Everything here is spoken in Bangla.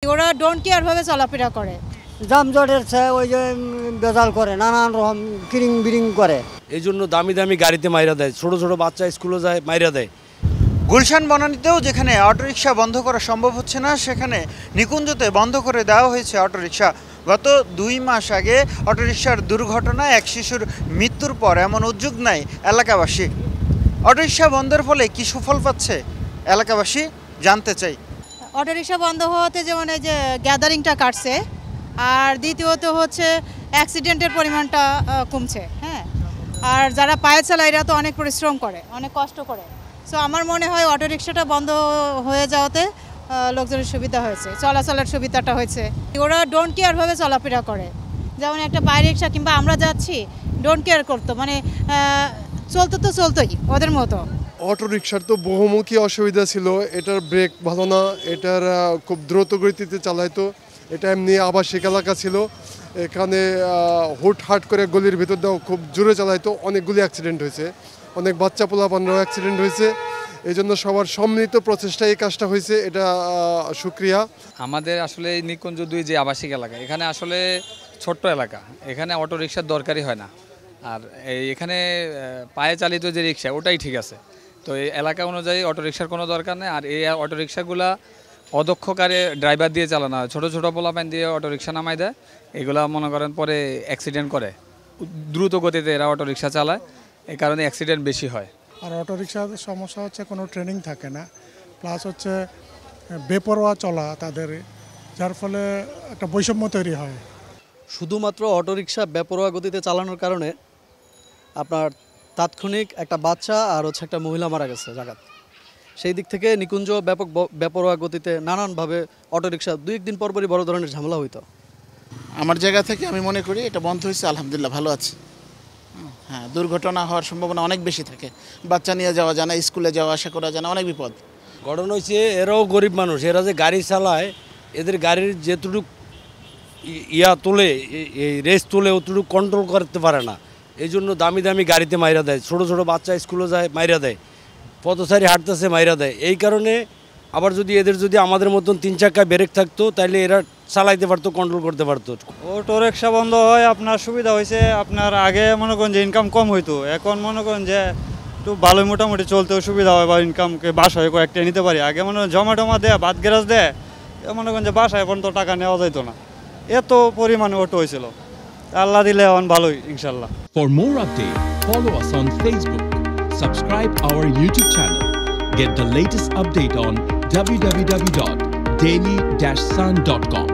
ওরা ডোন্ট কেয়ার ভাবে চলাফেরা করে, জামজটের চেয়ে ওই যে বেজাল করে, নানান রকম কিরিং বিরিং করে। এই জন্য দামি দামি গাড়িতে মাইরা দেয়, ছোট ছোট বাচ্চা স্কুলে যায় মাইরা দেয়। গুলশান বনানীতেও যেখানে অটোরিকশা বন্ধ করা সম্ভব হচ্ছে না, সেখানে নিকুঞ্জতে বন্ধ করে দেওয়া হয়েছে অটোরিকশা। গত 2 মাস আগে অটোরিকশার দুর্ঘটনায় এক শিশুর মৃত্যুর পর এমন উদ্যোগ নেয় এলাকাবাসী। অটোরিকশা বন্ধের ফলে কি সুফল পাচ্ছে এলাকাবাসী, জানতে চাই। অটোরিকশা বন্ধ হওয়াতে যেমন এই যে গ্যাদারিংটা কাটছে, আর দ্বিতীয়ত হচ্ছে অ্যাক্সিডেন্টের পরিমাণটা কমছে। হ্যাঁ, আর যারা পায়ে চালায় এরা তো অনেক পরিশ্রম করে, অনেক কষ্ট করে। সো আমার মনে হয় অটোরিকশাটা বন্ধ হয়ে যাওয়াতে লোকজনের সুবিধা হয়েছে, চলাচলের সুবিধাটা হয়েছে। ওরা ডোন্ট কেয়ার ভাবে চলাফেরা করে, যেমন একটা পায়ে রিক্সা কিংবা আমরা যাচ্ছি ডোন্ট কেয়ার করতো, মানে চলতো তো চলতোই ওদের মতো। অটোরিকশার তো বহুমুখী অসুবিধা ছিল, এটার ব্রেক ভালো না, এটার খুব দ্রুত গতিতে চালাইতো, এটা এমনি আবাসিক এলাকা ছিল, এখানে হুটহাট করে গলির ভিতর দিয়েও খুব জোরে চালাইতো, অনেকগুলি অ্যাক্সিডেন্ট হয়েছে, অনেক বাচ্চা পোলাপানরাও অ্যাক্সিডেন্ট হয়েছে। এই জন্য সবার সম্মিলিত প্রচেষ্টায় এই কাজটা হয়েছে, এটা শুকরিয়া। আমাদের আসলে নিকুঞ্জ 2 যে আবাসিক এলাকা, এখানে আসলে ছোট্ট এলাকা, এখানে অটোরিকশার দরকারই হয় না। আর এখানে পায়ে চালিত যে রিক্সা ওটাই ঠিক আছে, তো এই এলাকা অনুযায়ী অটোরিকশার কোনো দরকার নেই। আর এই অটোরিকশাগুলা অদক্ষকারে ড্রাইভার দিয়ে চালানো হয়, ছোটো ছোটো পোলাপান দিয়ে অটোরিকশা নামাই দেয়, এগুলা মনে করেন পরে অ্যাক্সিডেন্ট করে, দ্রুত গতিতে এরা অটোরিকশা চালায়, এই কারণে অ্যাক্সিডেন্ট বেশি হয়। আর অটোরিকশার সমস্যা হচ্ছে কোনো ট্রেনিং থাকে না, প্লাস হচ্ছে বেপরোয়া চলা তাদের, যার ফলে একটা বৈষম্য তৈরি হয়। শুধুমাত্র অটোরিকশা বেপরোয়া গতিতে চালানোর কারণে আপনার তাৎক্ষণিক একটা বাচ্চা আর হচ্ছে একটা মহিলা মারা গেছে জায়গায়। সেই দিক থেকে নিকুঞ্জ ব্যাপক বেপরোয়া গতিতে নানানভাবে অটোরিকশা 2-1 দিন পরপরই বড় ধরনের ঝামেলা হইতো। আমার জায়গা থেকে আমি মনে করি এটা বন্ধ হয়েছে, আলহামদুলিল্লাহ ভালো আছে। হ্যাঁ, দুর্ঘটনা হওয়ার সম্ভাবনা অনেক বেশি থাকে, বাচ্চা নিয়ে যাওয়া যায় না, স্কুলে যাওয়া আসা করা যায় না, অনেক বিপদ। ঘটনা হয়েছে এরাও গরিব মানুষ, এরা যে গাড়ি চালায় এদের গাড়ির যেটুকু তোলে, এই রেস তোলে অতটুকু কন্ট্রোল করতে পারে না, এই জন্য দামি দামি গাড়িতে মাইরা দেয়, ছোট ছোট বাচ্চা স্কুলে যায় মাইরা দেয়, পথচারী হাঁটতেছে মাইরা দেয়। এই কারণে আবার এদের যদি আমাদের মতন 3 চাকায় ব্রেক থাকতো তাহলে এরা চালাইতে পারতো, কন্ট্রোল করতে পারতো। অটোরিকশা বন্ধ হয় আপনার সুবিধা হয়েছে, আপনার আগে মনে করেন যে ইনকাম কম হইতো, এখন মনে করেন যে একটু ভালোই মোটামুটি চলতেও সুবিধা হয়, বা ইনকামকে বাসায় কয়েকটা নিতে পারি। আগে মনে হয় জমা টমা দেয়, ভাত গ্যাস দেয়, মনে করেন যে বাসায় পর্যন্ত টাকা নেওয়া যাইতো না, এত পরিমাণে অটো হয়েছিল। আল্লাহ দিলে এখন ভালোই ইনশাল্লাহ। For more updates, follow us on Facebook, subscribe our YouTube channel, get the latest update on www.daily-sun.com.